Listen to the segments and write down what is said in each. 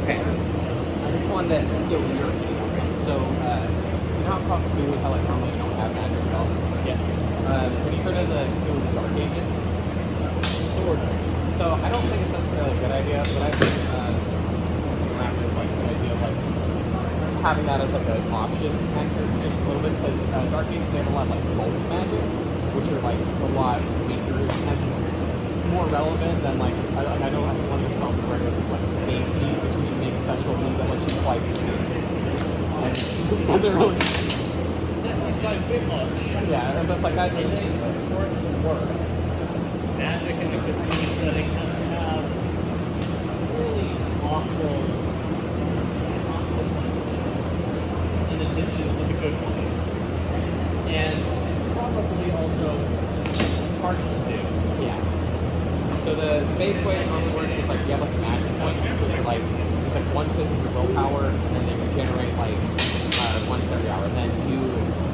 Okay. I just wanted to get with your opinion on something. So, you know how Call of Cthulhu, how like normally you don't have magic spells? Yes. Have you heard of the Cthulhu the Dark Ages? Sort of. So I don't think it's necessarily a good idea, but I think around is like the idea of like having that as like an option at your creation a little bit, because Dark Ages they have a lot of like folk magic, which are like a lot weaker and more relevant than like I know one of your spells is regular like space heat, which you should make special heat that lets you fly through space. And it doesn't really. That seems like a bit much. Yeah, but like that. And then for it to work, magic in the Cthulhu setting has to have really awful consequences in addition to the good ones. And it's probably also hard to do. Yeah. So the base way it normally works is like you have like magic points, which are like it's like 1/5 of your willpower, and then they regenerate like once every hour. And then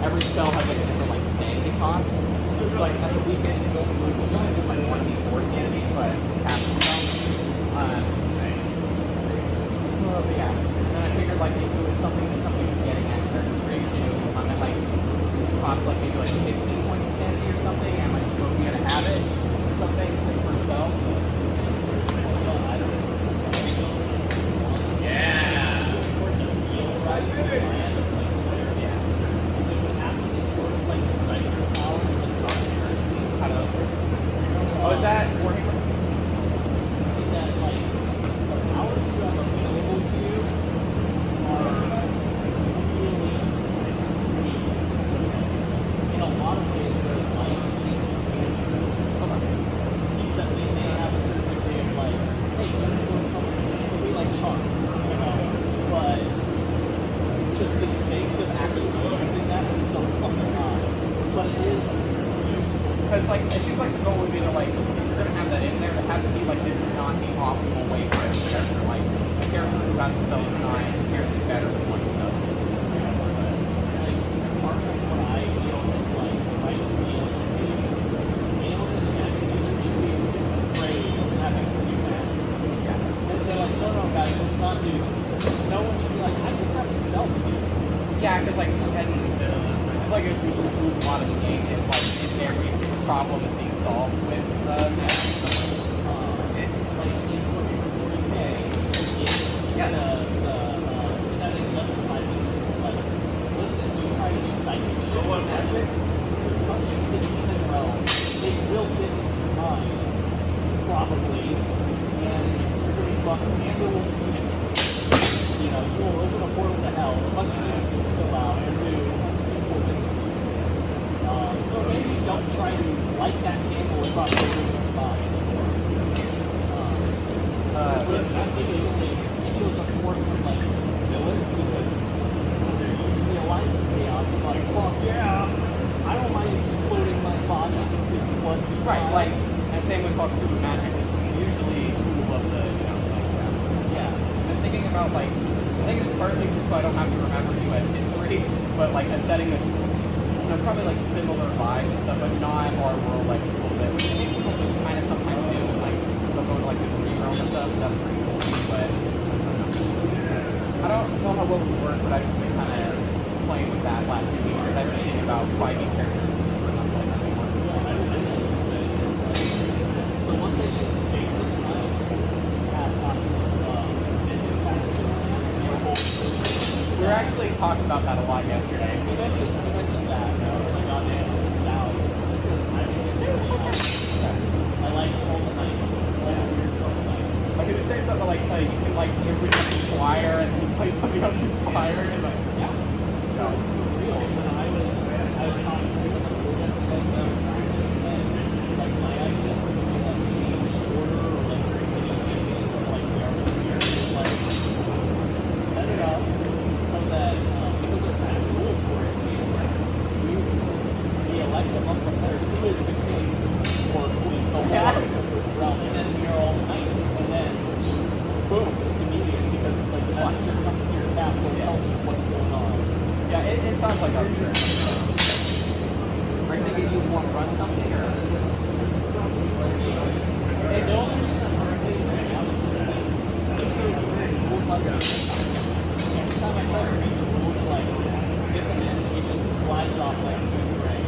every spell has like a different like sanity cost. So it's like at the weakest you only lose like 1d4 sanity, but to cast the spell. But yeah. And then I figured like if it was something that somebody was getting at character creation, it would come at like cost like maybe like 15 points of sanity or something, and like you would be able to have it or something like per spell. Oh, is that Warhammer? That like the powers you have available to you are really in a lot of ways they're like cantrips. Except they may have a certain degree of like, hey, you're doing something to be like charm, you know. But just the stakes of actually using that are so fucking high. But it is useful. Because like it seems like the goal would be to like if you're gonna have that in there, it had to be like this is not the optimal way for every character. Like a character who has a spell is nice, a character is better than one who doesn't. Like part of what I feel is like right feel should be gamers and magic users should be afraid of having to do that. Yeah. They're like, no guys, let's not do this. No one should be like, I just have a spell to do this. Yeah, because like and like it would lose a lot of the game if like if every problem is being solved with magic. Like in 40K, Yes. the setting justifies it. It's like, listen, you try to do psychic shit with magic, you're touching the demon realm. They will get into your mind, probably, and you're gonna be fucking, and there will be demons. You know, you will open a portal to hell, a bunch of demons will spill out and do unspeakable things to you. So maybe don't try to light that candle across the room in your mind. I think it shows up more from like villains because they're usually alive in chaos and like, fuck yeah, I don't mind exploding my body with blood. Right, like and same with Call of Cthulhu magic is usually true of the yeah. I'm thinking about like I think it's partly just so I don't have to remember US history, but like a setting that's probably like similar vibes and stuff, but not our world like a little bit. Which I think people do kind of sometimes do, and like they'll go to like the dream realm and stuff. That's pretty cool. But I don't know how well it would work, but I've just been kind of playing with that last few weeks because I've been thinking about fighting characters. So one thing is Jason and I have we were actually talking about that a lot yesterday. We mentioned that, and I was like, oh damn, I missed out. Because I like all the nights, all the weird fucking nights. Like, could you say something like you can like every squire and you play somebody else's squire and like yeah. For real. When I was talking to them today, and like my idea for maybe like being shorter or like creating campaigns of like the art of fear is like set it up so that because there are kind of rules for it, we elect among the players who is the king or queen of the realm, and then we are all knights, and then boom, it's immediate because it's like the messenger comes to your castle and tells you what's going on. yeah, it sounds like our turn. Are you thinking you want to run something or? The only reason I'm hurting right now is because if there's rules Every time I try to read the rules and like get them in, it just slides off my smooth brain.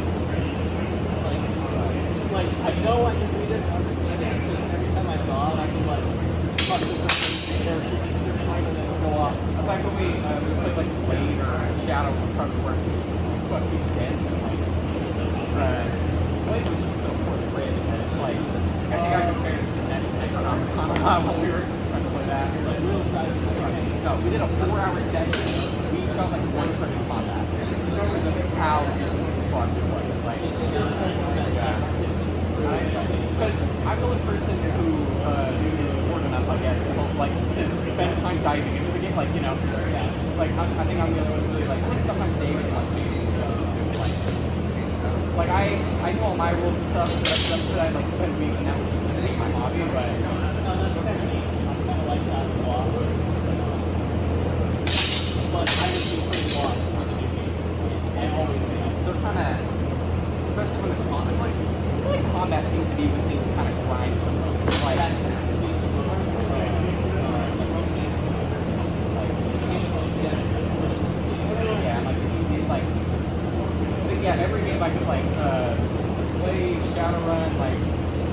Like I know I can read it and understand it. It's just every time I thought I can like fuck this up there through descriptions and then it'll go off. It's like when we played like Blade or Shadow of probably where it was fucking dense and like Blade was just so poorly written that it's like I think I compared it to the next Necronomicon when we were trying to play that. Like real drives insane. No, we did a 4-hour session. We each got like one turn in combat. Because of how just fucked it was. Like, because I'm the only person who is bored enough, I guess, to spend time diving into the game. Like, you know, like I think I'm the only one who really like. I think sometimes David like makes me go too. Like I know all my rules and stuff, so that's that I like spend weeks and that was just make my hobby. But that's kind of neat. I kind of like that a lot. But I would be pretty lost on the new games. And always they're kind of, especially when the combat, like, I feel like combat seems to be when things kind of grind the most. Like, that tends to be the most dense portions of the game. yeah, like it's easy, like, I think, yeah, every game I could like play Shadowrun, like,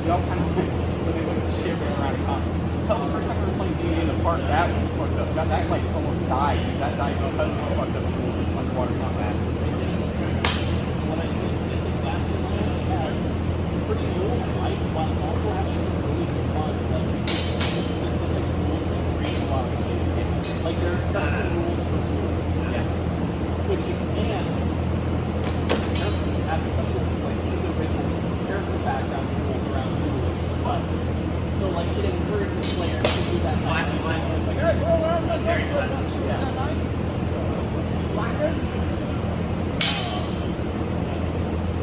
we all kind of really like shivers around a combat. Hell, the first time we were playing D&D in the park, that one fucked up. That like almost died. That died because of the fucked up rules of underwater combat. What I see in Mastermind has pretty rules light, but also having some really fun, like specific rules that create a lot of fun. Like there are special rules for rules, which again, characters have special like individual character background rules around rules stuff. So like it encourages players to do that. It's like, alright, throw around the knights. Blacker.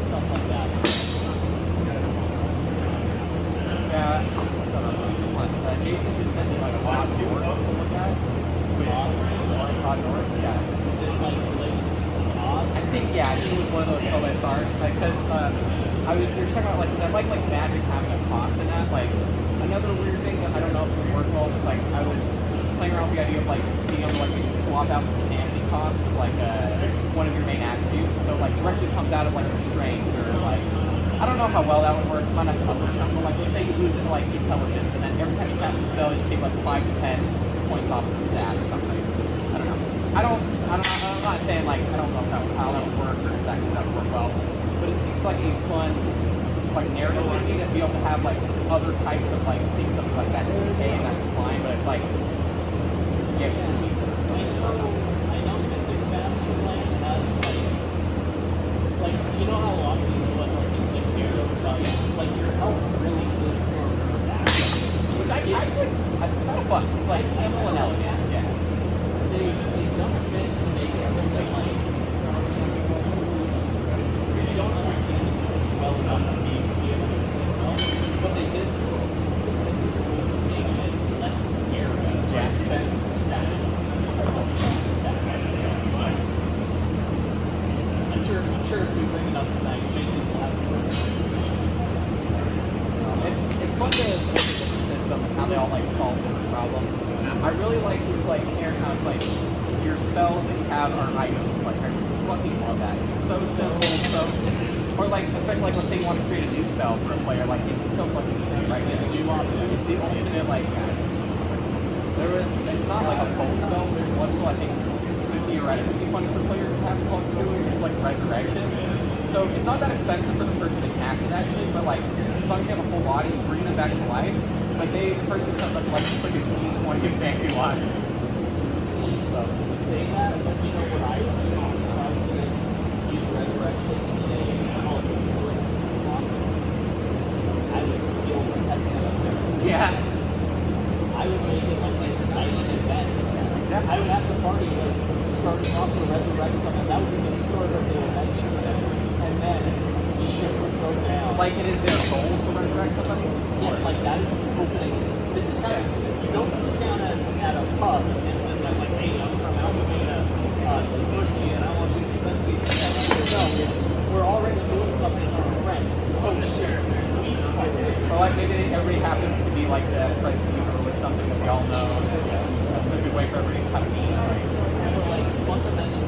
Stuff like that. Yeah, Jason just sent me like a lot to work to look at. Odd North, yeah. Is it like related to the odd? I think, yeah, it was one of those OSRs. Because we were talking about, like, 'cause I like Magic having a cost in that. Like, another weird thing that I don't know if it would work well was, like, I was playing around with the idea of, like, being able to, like, maybe swap out the sanity cost of, like, one of your main attributes. So, like, directly comes out of, like, your strength or, like, I don't know how well that would work. Might not cover or something. But, like, let's say you lose it to, like, intelligence, and then every time you cast a spell, you take, like, 5 to 10 points off of the stat or something. I don't know. I'm not saying, like, I don't know how that would work or exactly how that would work well. But it seems like a fun, like, narrative thing to be able to have, like, other types of, like, seeing something like that in the and that's fine, but it's like, yeah. I know Mythic Mastermind has, like, you know how a lot of these OSR things, like, hero stuff, like, your health really is your stat. Which I actually, that's kind of fun. It's, like, simple and elegant, yeah. They've done a bit to make it something like, you don't understand the system well enough to be able to explain it well, but they did some things with the rules to make it less scary to spend your stat points. I'm sure if we bring it up tonight, Jason will have more. It's fun to look at different systems and how they all, like, solve different problems. I really like hearing how it's, like, your spells that you have are items. Like, I fucking love that. It's so simple, or, like, especially, like, let's say you want to create a new spell for a player, like, it's so fucking easy, right? It's the ultimate, like, it's not like a full spell, there's one spell I think could theoretically be fun for players to have called it's like Resurrection. So it's not that expensive for the person to cast it actually, but, like, as long as you have a full body, you bring them back to life, like, the person becomes like a D20 of sanity loss. Say that, but you know what I would do if I was going to use Resurrection in a molecule block? I would steal the pet cemetery. Yeah. I would make it like an exciting event. Yeah. I would have the party like start off to resurrect someone. That would be the start of the adventure, and then shit would go down. Like, it is their goal to resurrect somebody? Yes, like that is the opening. This is how you don't sit down at a pub and this guy's like, hey, I'm from Alabama University and I want you to investigate this. No, we're already doing something for a friend. Oh shit, sweet. Or, like, maybe everybody happens to be, like, the Friends funeral or something that we all know. Yeah. That's a good way for everybody to kind of be. But like fundamentally,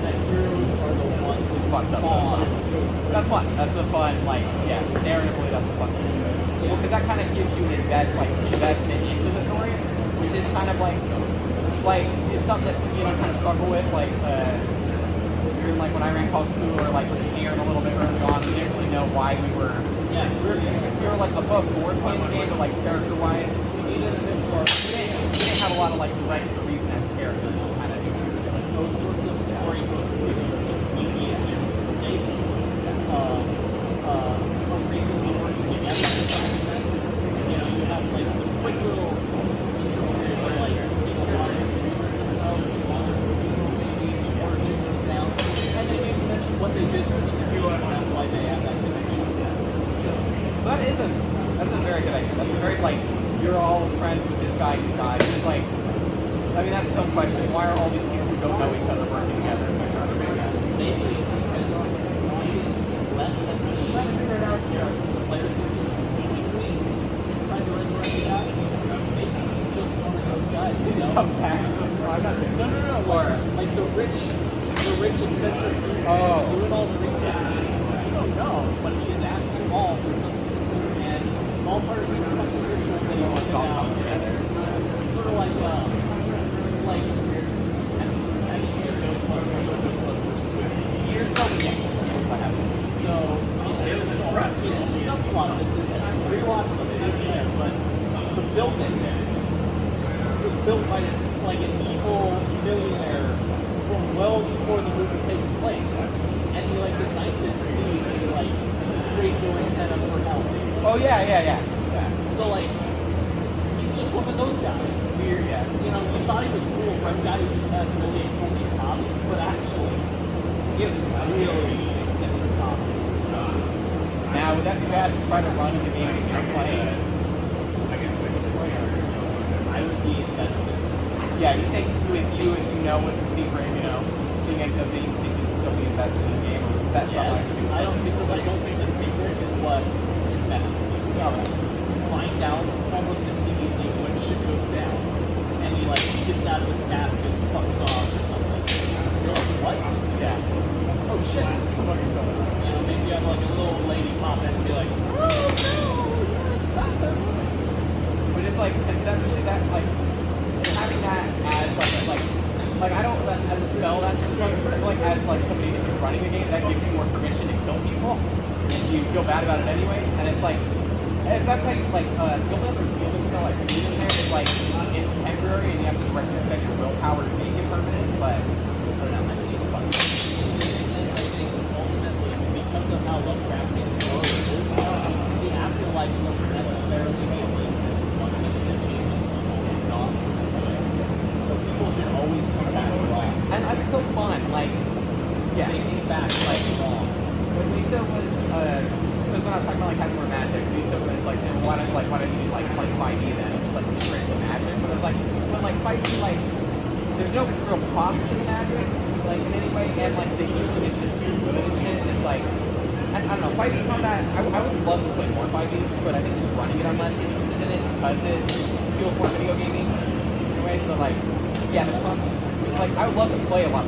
that heroes are the ones who Fucked up. cause. That's fun. That's a fun, like, yes, narratively, that's a fun thing to do. Well, because that kind of gives you an investment into the story, which is kind of like it's something that you know kind of struggle with, like during like when I ran Call of Duty or like with Aaron a little bit early on, we didn't really know why we were. Yeah, We were like above board playing the game, but like character wise, we needed a bit more. we didn't have a lot of like direction or reason as characters to kind of do it. Like those sorts of storybooks give you immediate stakes, a reason to work together. You know, you have like a quick little intro where like each character introduces themselves to one other people maybe before shit goes down, and they maybe mention what they did for the deceased, and that's why they have that connection. But that's a very good idea. That's a very like you're all friends with this guy who died. It's like I mean that's no question. Why are all these people who don't know each other working together? Maybe it's less than the player in between trying to resurrect the guy. Maybe he's just one of those guys. He just comes back. No. Like the rich eccentric dude doing all the research. You don't know, but he is asking all for something, and it's all part of some fucking ritual that he wants to out. Sort of like have you seen Ghostbusters or Ghostbusters 2? Years ago, yes. Yes, I have. So it's a subplot. This is rewatching the video there, but the building was built by like an evil millionaire from well before the movie takes place, and he like designs it to be like radio antenna for hell. Oh yeah. So like he's just one of those guys. Weird, yeah. You know, we thought he was cool for a guy who just had really eccentric hobbies, but actually he has really eccentric hobbies. Now would that be bad to try to run the game that you're playing? I would be invested. Yeah, you think if you know what the secret, you know, thing ends up being, think you can still be invested in the game, or is that Yes, something I don't think the secret is what invests you. No. You find out almost immediately when shit goes down, and he like gets out of his casket and fucks off or something. You're like, what? Yeah. Oh shit! You know, maybe you have like a little old lady pop in and be like, oh no, you're a sniper. But just like conceptually that like having that as like I don't as a spell that's just like as like somebody that you're running the game that gives you more permission to kill people. You feel bad about it anyway, and it's like if that's how you like the only other fielding spell I've seen in there is like it's temporary and you have to directly spend your willpower to make it permanent, but I don't know, I think it's fun. And I think ultimately, because of how Lovecraftian the world is, the afterlife doesn't necessarily be a place that fundamentally changes people and not. So people should always come back wrong. And it's so fun, like yeah. They came back like wrong. When Lisa was because when I was talking about like having more magic, Lisa was like saying, why don't you like play 5e then? It's just like straight to magic. But it's like when like 5e like there's no real cost to the magic, like in any way, and like the healing is just too good and shit. It's like I don't know, 5e combat I would love to play more 5e, but I think just running it I'm less interested in it because it feels more video gaming in ways, but like yeah, the cost like I would love to play a lot